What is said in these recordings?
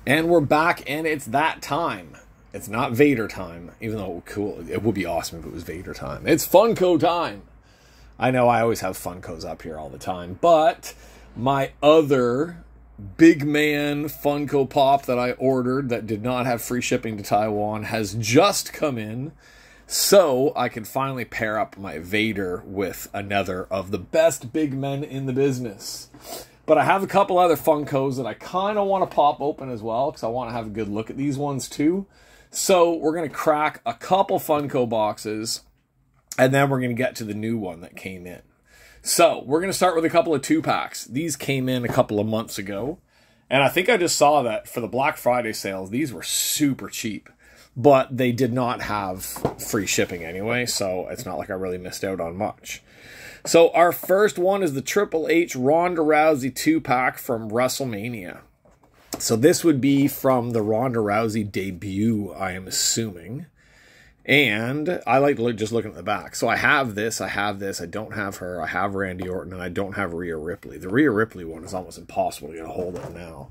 And we're back, and it's that time. It's not Vader time, even though cool, it would be awesome if it was Vader time. It's Funko time. I know I always have Funkos up here all the time, but my other big man Funko Pop that I ordered that did not have free shipping to Taiwan has just come in, so I can finally pair up my Vader with another of the best big men in the business. But I have a couple other Funkos that I kind of want to pop open as well, because I want to have a good look at these ones too. So we're going to crack a couple Funko boxes, and then we're going to get to the new one that came in. So we're going to start with a couple of 2-packs. These came in a couple of months ago, and I think I just saw that for the Black Friday sales, these were super cheap. But they did not have free shipping anyway, so it's not like I really missed out on much. So our first one is the Triple H Ronda Rousey 2-pack from WrestleMania. So this would be from the Ronda Rousey debut, I am assuming. And I like just looking at the back. So I have this, I don't have her, I have Randy Orton, and I don't have Rhea Ripley. The Rhea Ripley one is almost impossible to get a hold of now.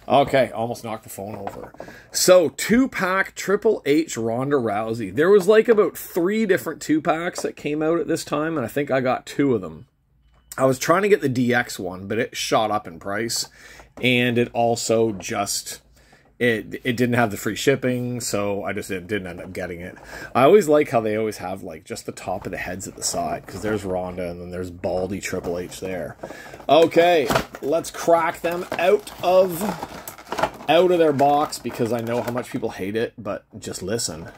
Okay, almost knocked the phone over. So 2-pack Triple H Ronda Rousey. There was like about 3 different 2-packs that came out at this time, and I think I got 2 of them. I was trying to get the DX one, but it shot up in price, and it also just... It didn't have the free shipping, so I just didn't end up getting it. I always like how they always have like just the top of the heads at the side, because there's Ronda and then there's baldy Triple H there. Okay, let's crack them out of their box, because I know how much people hate it, but just listen.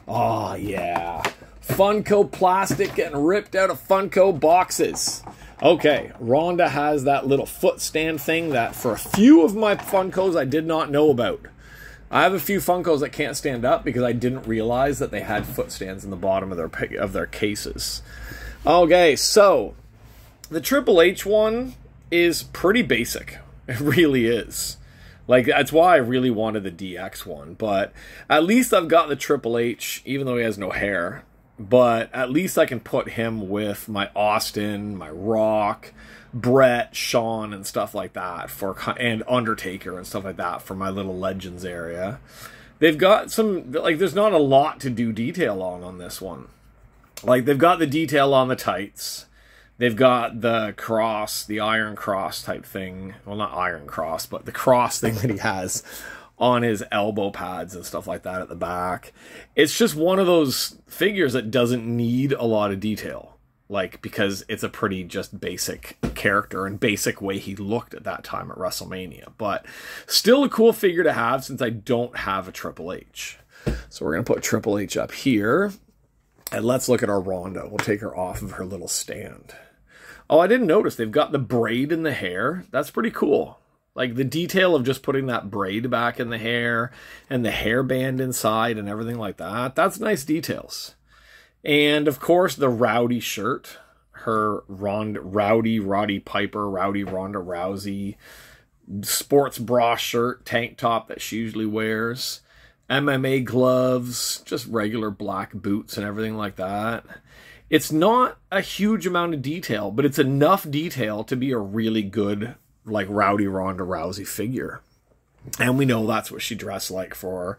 Oh yeah, Funko plastic getting ripped out of Funko boxes. Okay, Ronda has that little foot stand thing that for a few of my Funkos I did not know about. I have a few Funkos that can't stand up because I didn't realize that they had foot stands in the bottom of their cases. Okay, so the Triple H one is pretty basic. It really is. Like, that's why I really wanted the DX one, but at least I've got the Triple H, even though he has no hair. But at least I can put him with my Austin, my Rock, Brett, Shawn, and stuff like that, and Undertaker and stuff like that for my little Legends area. They've got some, like, there's not a lot to do detail on this one. Like, they've got the detail on the tights. They've got the cross, the Iron Cross type thing. Well, not Iron Cross, but the cross thing that he has on his elbow pads and stuff like that at the back. It's just one of those figures that doesn't need a lot of detail, like, because it's a pretty just basic character and basic way he looked at that time at WrestleMania, but still a cool figure to have since I don't have a Triple H. So we're going to put Triple H up here, and let's look at our Ronda. We'll take her off of her little stand. Oh, I didn't notice they've got the braid in the hair. That's pretty cool. Like, the detail of just putting that braid back in the hair and the hairband inside and everything like that, that's nice details. And, of course, the Rowdy shirt. Her Roddy Piper, Rowdy Ronda Rousey sports bra shirt, tank top that she usually wears. MMA gloves, just regular black boots and everything like that. It's not a huge amount of detail, but it's enough detail to be a really good, like, Rowdy Ronda Rousey figure. And we know that's what she dressed like for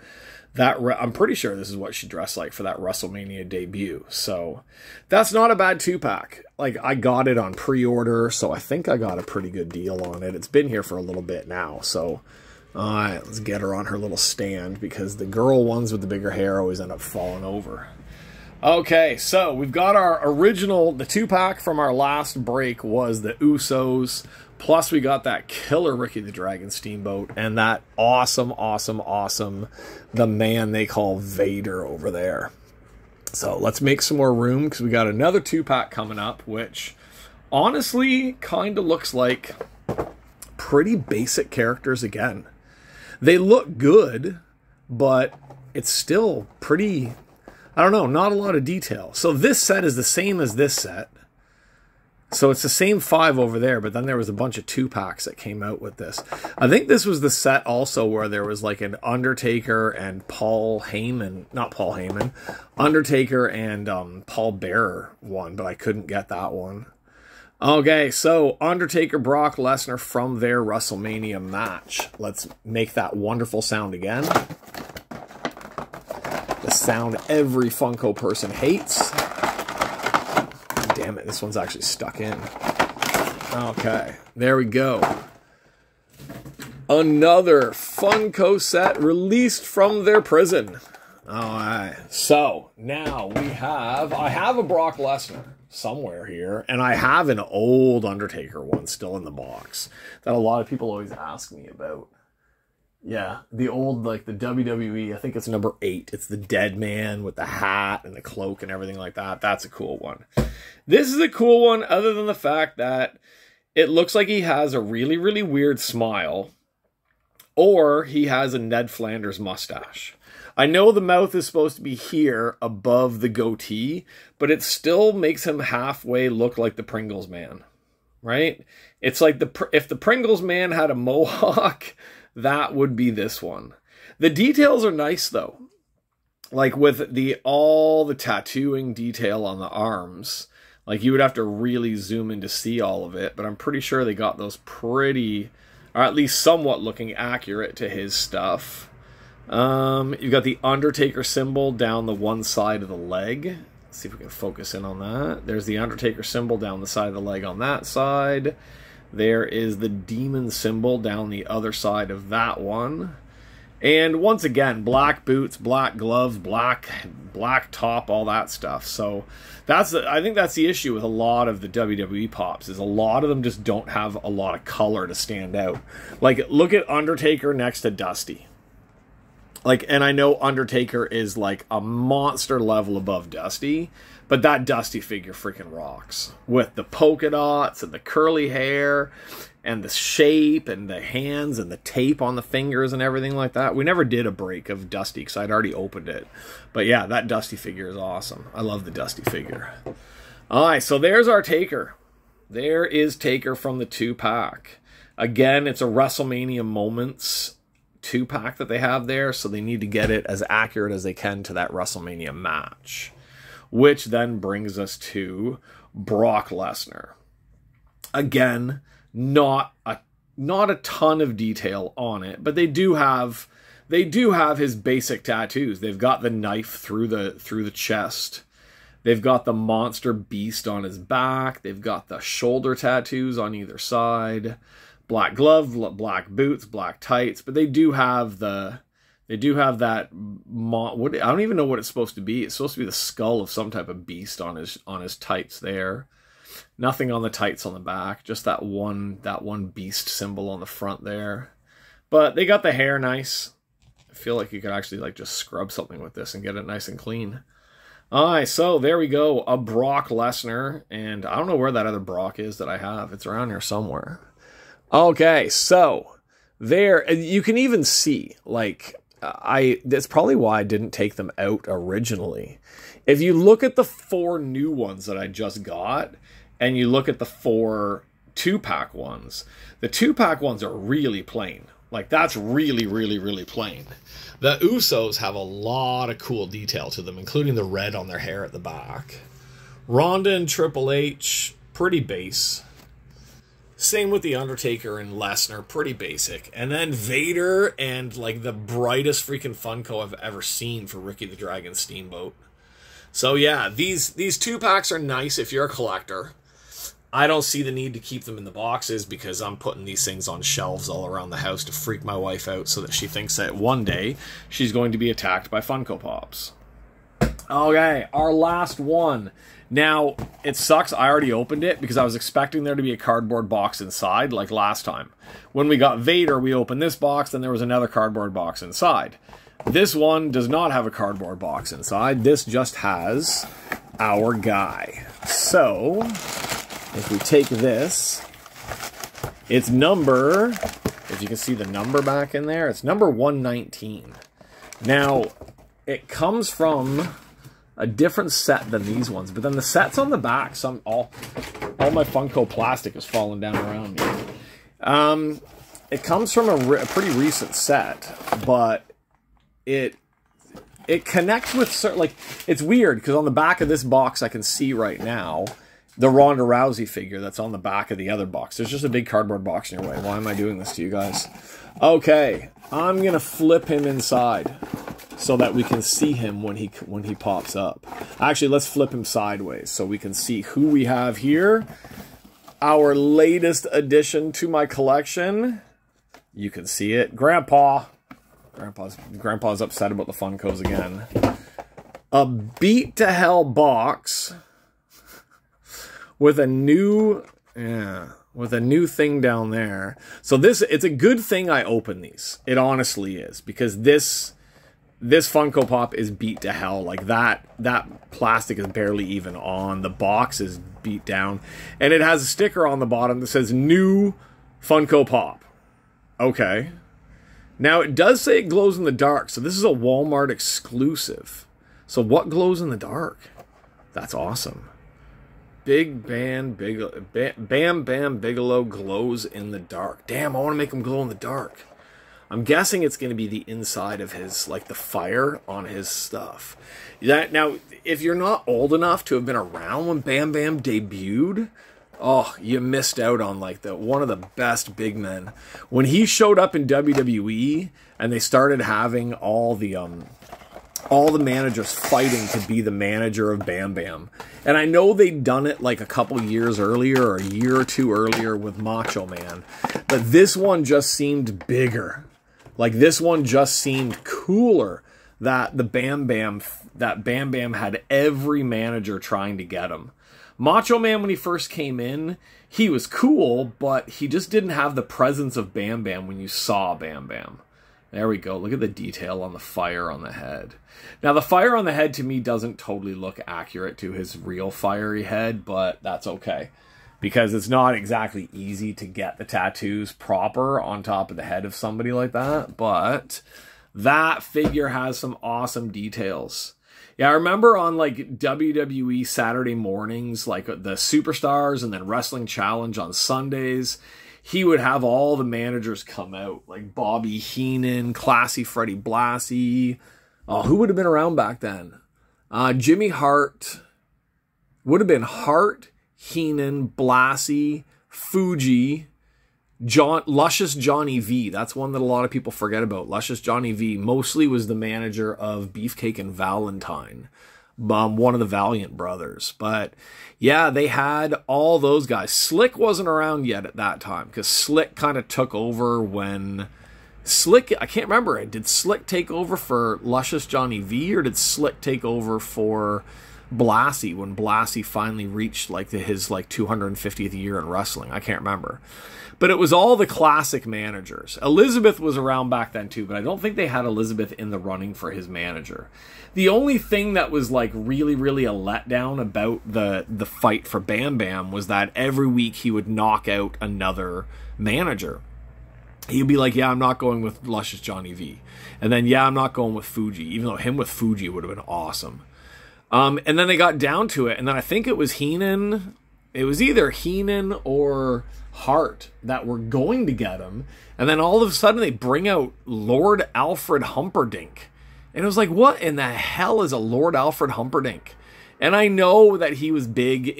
that. I'm pretty sure this is what she dressed like for that WrestleMania debut. So that's not a bad 2-pack. Like, I got it on pre-order, so I think I got a pretty good deal on it. It's been here for a little bit now. So all right, let's get her on her little stand, because the girl ones with the bigger hair always end up falling over. Okay, so we've got our original, the 2-pack from our last break was the Usos. Plus, we got that killer Ricky the Dragon Steamboat and that awesome, the man they call Vader over there. So let's make some more room, because we got another 2-pack coming up, which honestly kind of looks like pretty basic characters again. They look good, but it's still pretty, I don't know, not a lot of detail. So this set is the same as this set. So it's the same 5 over there, but then there was a bunch of 2-packs that came out with this. I think this was the set also where there was like an Undertaker and Paul Heyman, not Paul Heyman, Undertaker and Paul Bearer one, but I couldn't get that one. Okay, so Undertaker, Brock Lesnar from their WrestleMania match. Let's make that wonderful sound again. The sound every Funko person hates. Damn it, this one's actually stuck in. Okay, there we go. Another Funko set released from their prison. Alright, so now I have a Brock Lesnar somewhere here, and I have an old Undertaker one still in the box that a lot of people always ask me about. Yeah, the old, like the WWE, I think it's number 8. It's the dead man with the hat and the cloak and everything like that. That's a cool one. This is a cool one other than the fact that it looks like he has a really, really weird smile, or he has a Ned Flanders mustache. I know the mouth is supposed to be here above the goatee, but it still makes him halfway look like the Pringles man, right? It's like if the Pringles man had a mohawk, that would be this one. The details are nice though. Like with all the tattooing detail on the arms, like you would have to really zoom in to see all of it, but I'm pretty sure they got those pretty, or at least somewhat looking accurate to his stuff. You've got the Undertaker symbol down the one side of the leg. Let's see if we can focus in on that. There's the Undertaker symbol down the side of the leg on that side. There is the demon symbol down the other side of that one. And once again, black boots, black gloves, black top, all that stuff. So I think that's the issue with a lot of the WWE pops, is a lot of them just don't have a lot of color to stand out. Like, look at Undertaker next to Dusty. Like, and I know Undertaker is like a monster level above Dusty, but that Dusty figure freaking rocks. With the polka dots and the curly hair and the shape and the hands and the tape on the fingers and everything like that. We never did a break of Dusty because I'd already opened it. But yeah, that Dusty figure is awesome. I love the Dusty figure. Alright, so there's our Taker. There is Taker from the 2-pack. Again, it's a WrestleMania Moments 2-pack that they have there, so they need to get it as accurate as they can to that WrestleMania match. Which then brings us to Brock Lesnar. Again, not a ton of detail on it, but they do have his basic tattoos. They've got the knife through the chest. They've got the monster beast on his back. They've got the shoulder tattoos on either side. Black glove, black boots, black tights, but they do have that I don't even know what it's supposed to be. It's supposed to be the skull of some type of beast on his tights there. Nothing on the tights on the back, just that one beast symbol on the front there. But they got the hair nice. I feel like you could actually like just scrub something with this and get it nice and clean. Alright, so there we go, a Brock Lesnar, and I don't know where that other Brock is that I have. It's around here somewhere. Okay, so there, you can even see, like, that's probably why I didn't take them out originally. If you look at the 4 new ones that I just got, and you look at the 4 2-pack ones, the 2-pack ones are really plain. Like, that's really, really, really plain. The Usos have a lot of cool detail to them, including the red on their hair at the back. Ronda and Triple H, pretty base. Same with The Undertaker and Lesnar, pretty basic. And then Vader and, like, the brightest freaking Funko I've ever seen for Ricky the Dragon Steamboat. So, yeah, these 2-packs are nice if you're a collector. I don't see the need to keep them in the boxes because I'm putting these things on shelves all around the house to freak my wife out so that she thinks that one day she's going to be attacked by Funko Pops. Okay, our last one. Now, it sucks I already opened it because I was expecting there to be a cardboard box inside like last time. When we got Vader, we opened this box, then there was another cardboard box inside. This one does not have a cardboard box inside. This just has our guy. So, if we take this, it's number, if you can see the number back in there, it's number 119. Now, it comes from a different set than these ones, but then the sets on the back, all my Funko plastic is falling down around me. It comes from a pretty recent set, but it connects with certain, like, it's weird because on the back of this box I can see right now the Ronda Rousey figure that's on the back of the other box. There's just a big cardboard box in your way. Why am I doing this to you guys? Okay, I'm gonna flip him inside so that we can see him when he pops up. Actually, let's flip him sideways so we can see who we have here. Our latest addition to my collection. You can see it. Grandpa. Grandpa's upset about the Funkos again. A beat to hell box with a new thing down there. So it's a good thing I open these. It honestly is, because this Funko Pop is beat to hell. Like that plastic is barely even on. The box is beat down, and it has a sticker on the bottom that says new Funko Pop. Okay. Now it does say it glows in the dark, so this is a Walmart exclusive. So what glows in the dark? That's awesome. Bam Bam Bigelow glows in the dark. Damn, I want to make him glow in the dark. I'm guessing it's going to be the inside of his, like the fire on his stuff. Now, if you're not old enough to have been around when Bam Bam debuted, oh, you missed out on like one of the best big men. When he showed up in WWE and they started having all the managers fighting to be the manager of Bam Bam. And I know they'd done it like a couple years earlier or a year or two earlier with Macho Man. But this one just seemed bigger. Like this one just seemed cooler that Bam Bam had every manager trying to get him. Macho Man, when he first came in, he was cool, but he just didn't have the presence of Bam Bam when you saw Bam Bam. There we go. Look at the detail on the fire on the head. Now, the fire on the head, to me, doesn't totally look accurate to his real fiery head, but that's okay. Because it's not exactly easy to get the tattoos proper on top of the head of somebody like that. But that figure has some awesome details. Yeah, I remember on, like, WWE Saturday mornings, like, the Superstars and then Wrestling Challenge on Sundays, he would have all the managers come out, like Bobby Heenan, Classy Freddie Blassie. Oh, who would have been around back then? Jimmy Hart. Would have been Hart, Heenan, Blassie, Fuji, Luscious Johnny V. That's one that a lot of people forget about. Luscious Johnny V mostly was the manager of Beefcake and Valentine. One of the Valiant brothers. But yeah, they had all those guys. Slick wasn't around yet at that time, because Slick kind of took over when Slick, I can't remember, did Slick take over for Luscious Johnny V, or did Slick take over for Blassie when Blassie finally reached like his 250th year in wrestling? I can't remember. But it was all the classic managers. Elizabeth was around back then too, but I don't think they had Elizabeth in the running for his manager. The only thing that was like really, really a letdown about the fight for Bam Bam was that every week he would knock out another manager. He'd be like, yeah, I'm not going with Luscious Johnny V. And then, yeah, I'm not going with Fuji, even though him with Fuji would have been awesome. And then they got down to it, and then I think it was Heenan. It was either Heenan or Hart that were going to get him. And then all of a sudden they bring out Lord Alfred Humperdinck. And it was like, what in the hell is a Lord Alfred Humperdinck? And I know that he was big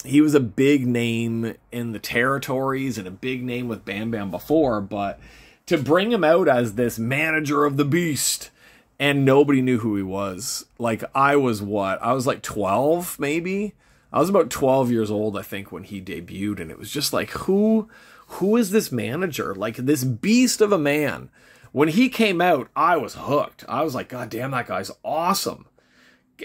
he was a big name in the territories and a big name with Bam Bam before, but to bring him out as this manager of the beast and nobody knew who he was. Like, I was like 12 maybe? I was about 12 years old, I think, when he debuted, and it was just like, who is this manager? Like, this beast of a man. When he came out, I was hooked. I was like, God damn, that guy's awesome.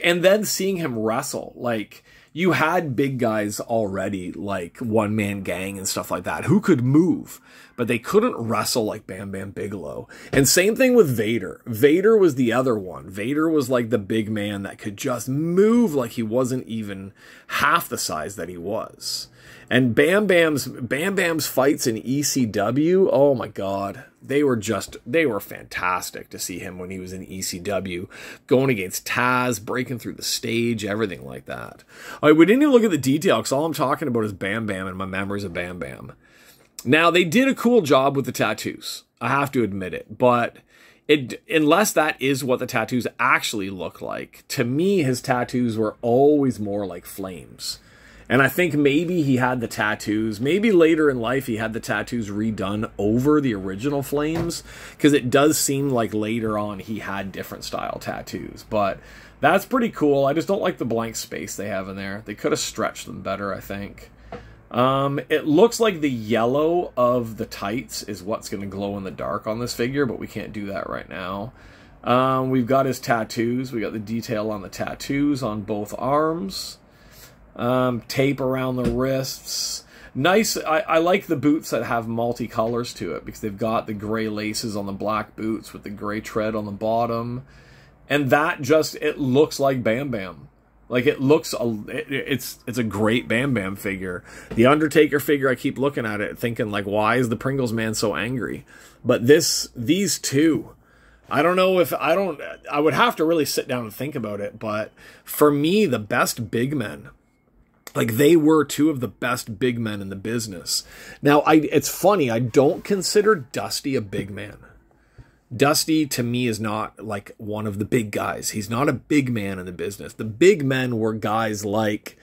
And then seeing him wrestle, like, you had big guys already, like One Man Gang and stuff like that, who could move, but they couldn't wrestle like Bam Bam Bigelow. And same thing with Vader. Vader was the other one. Vader was like the big man that could just move like he wasn't even half the size that he was. And Bam Bam's fights in ECW, oh my God, they were fantastic to see him when he was in ECW, going against Taz, breaking through the stage, everything like that. All right, we didn't even look at the detail, because all I'm talking about is Bam Bam and my memories of Bam Bam. Now, they did a cool job with the tattoos, I have to admit it, but unless that is what the tattoos actually look like, to me, his tattoos were always more like flames. And I think maybe he had the tattoos. Maybe later in life he had the tattoos redone over the original Flames, because it does seem like later on he had different style tattoos. But that's pretty cool. I just don't like the blank space they have in there. They could have stretched them better, I think. It looks like the yellow of the tights is what's going to glow in the dark on this figure, but we can't do that right now. We've got his tattoos. We got the detail on the tattoos on both arms. Tape around the wrists. Nice. I like the boots that have multicolors to it, because they've got the gray laces on the black boots with the gray tread on the bottom. And that just, it looks like Bam Bam. Like, it looks, it's a great Bam Bam figure. The Undertaker figure, I keep looking at it thinking, like, why is the Pringles man so angry? But these two, I don't know if, I would have to really sit down and think about it. But for me, the best big men, like, they were two of the best big men in the business. Now, it's funny, I don't consider Dusty a big man. Dusty, to me, is not, like, one of the big guys. He's not a big man in the business. The big men were guys like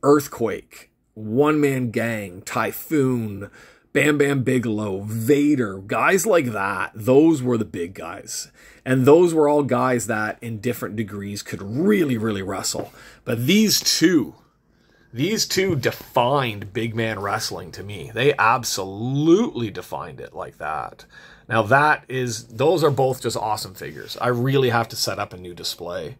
Earthquake, One Man Gang, Typhoon, Bam Bam Bigelow, Vader, guys like that. Those were the big guys. And those were all guys that, in different degrees, could really, really wrestle. But these two defined big man wrestling to me. They absolutely defined it like that. Now those are both just awesome figures. I really have to set up a new display.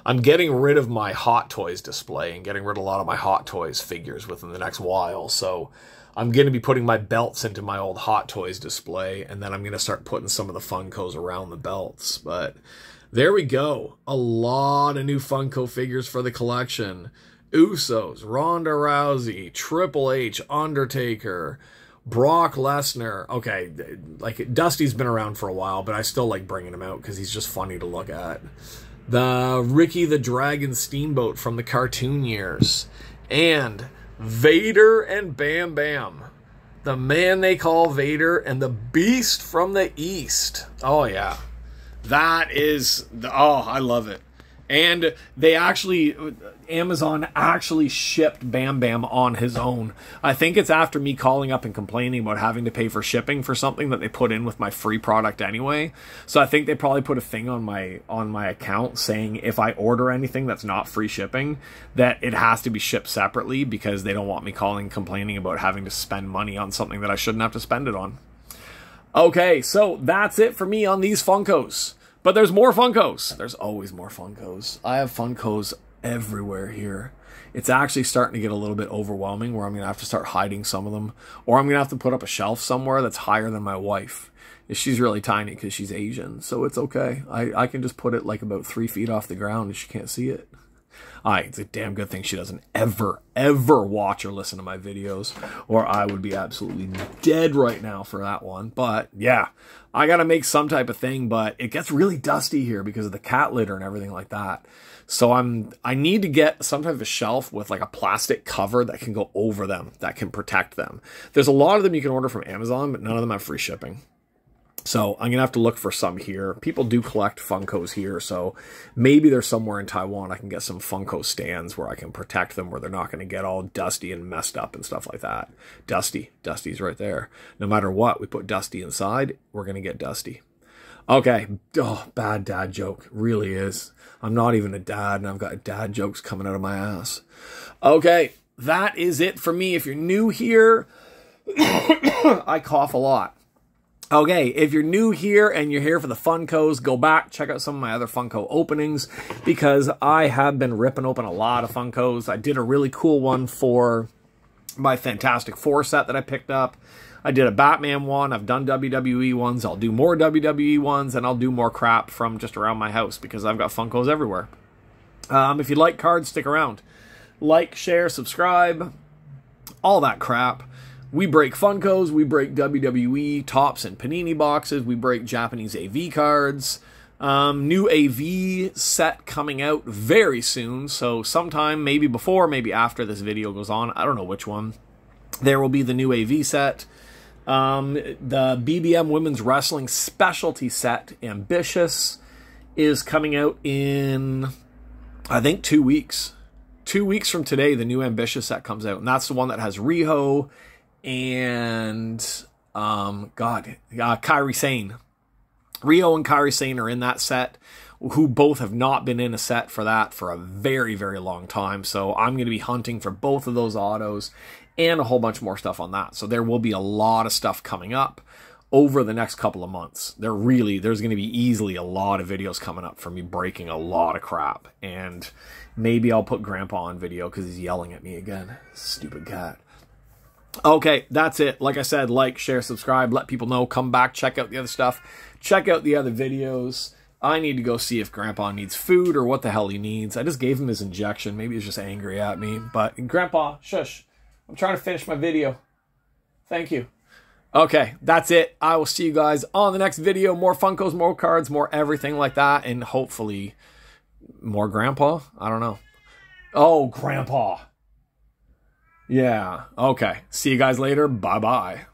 I'm getting rid of my Hot Toys display and getting rid of a lot of my Hot Toys figures within the next while. So I'm going to be putting my belts into my old Hot Toys display, and then I'm going to start putting some of the Funkos around the belts. But there we go. A lot of new Funko figures for the collection. Usos, Ronda Rousey, Triple H, Undertaker, Brock Lesnar. Okay, like, Dusty's been around for a while, but I still like bringing him out because he's just funny to look at. The Ricky the Dragon Steamboat from the cartoon years. And Vader and Bam Bam. The man they call Vader and the Beast from the East. Oh, yeah. That is... oh, I love it. And they actually, Amazon actually shipped Bam Bam on his own. I think it's after me calling up and complaining about having to pay for shipping for something that they put in with my free product anyway. So I think they probably put a thing on my account saying if I order anything that's not free shipping, that it has to be shipped separately, because they don't want me calling and complaining about having to spend money on something that I shouldn't have to spend it on. Okay, so that's it for me on these Funkos. But there's more Funkos. There's always more Funkos. I have Funkos everywhere here. It's actually starting to get a little bit overwhelming, where I'm going to have to start hiding some of them. Or I'm going to have to put up a shelf somewhere that's higher than my wife. She's really tiny because she's Asian, so it's okay. I can just put it like about 3 feet off the ground and she can't see it. It's a damn good thing she doesn't ever watch or listen to my videos, or I would be absolutely dead right now for that one. But yeah, I gotta make some type of thing, but it gets really dusty here because of the cat litter and everything like that. So I need to get some type of a shelf with like a plastic cover that can go over them, that can protect them. There's a lot of them you can order from Amazon, but none of them have free shipping. So I'm going to have to look for some here. People do collect Funkos here, so maybe there's somewhere in Taiwan I can get some Funko stands where I can protect them, where they're not going to get all dusty and messed up and stuff like that. Dusty's right there. No matter what, we put Dusty inside, we're going to get Dusty. Okay, oh, bad dad joke, really is. I'm not even a dad, and I've got dad jokes coming out of my ass. Okay, that is it for me. If you're new here, I cough a lot. Okay, if you're new here and you're here for the Funkos, go back, check out some of my other Funko openings, because I have been ripping open a lot of Funkos. I did a really cool one for my Fantastic Four set that I picked up. I did a Batman one. I've done WWE ones. I'll do more WWE ones, and I'll do more crap from just around my house, because I've got Funkos everywhere. If you like cards, stick around. Like, share, subscribe, all that crap. We break Funkos, we break WWE tops and Panini boxes, we break Japanese AV cards. New AV set coming out very soon, so sometime, maybe before, maybe after this video goes on, I don't know which one, there will be the new AV set. The BBM Women's Wrestling Specialty set, Ambitious, is coming out in, I think, 2 weeks. 2 weeks from today, the new Ambitious set comes out, and that's the one that has Riho and Kairi Sane. Riho and Kairi Sane are in that set, who both have not been in a set for that for a very, very long time. So I'm going to be hunting for both of those autos and a whole bunch more stuff on that. So there will be a lot of stuff coming up over the next couple of months. There's going to be easily a lot of videos coming up for me breaking a lot of crap. And maybe I'll put Grandpa on video because he's yelling at me again. Stupid cat. Okay, that's it. Like I said, like, share, subscribe, let people know, come back, check out the other stuff, check out the other videos. I need to go see if Grandpa needs food or what the hell he needs. I just gave him his injection. Maybe he's just angry at me. But Grandpa, shush. I'm trying to finish my video. Thank you. Okay, that's it. I will see you guys on the next video. More Funkos, more cards, more everything like that. And hopefully more Grandpa. I don't know. Oh, Grandpa. Yeah. Okay. See you guys later. Bye-bye.